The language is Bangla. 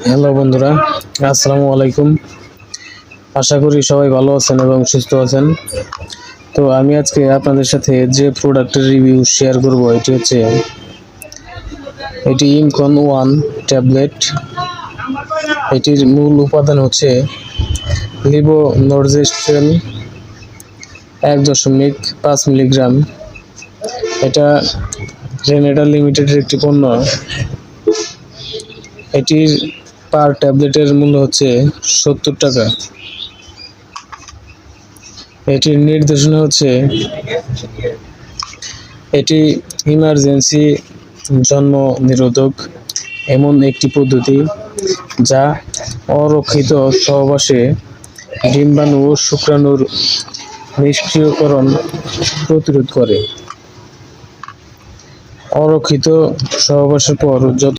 হ্যালো বন্ধুরা, আসসালামু আলাইকুম। আশা করি সবাই ভালো আছেন এবং সুস্থ আছেন। তো আমি আজকে আপনাদের সাথে যে প্রোডাক্টের রিভিউ শেয়ার করব এটি ইনকন ওয়ান ট্যাবলেট। এটির মূল উপাদান হচ্ছে লিভোনরজেস্ট্রেল 1.5 মিলিগ্রাম। এটা রেনেডা লিমিটেডের একটি পণ্য। এটির পার ট্যাবলেটের মূল্য হচ্ছে 70 টাকা। এটির নির্দেশনা হচ্ছে এটি ইমার্জেন্সি জন্ম নিরোধক এমন একটি পদ্ধতি যা অরক্ষিত সহবাসে ডিম্বাণু ও শুক্রাণুর নিষ্ক্রিয়করণ প্রতিরোধ করে। অরক্ষিত সহবাসের পর যত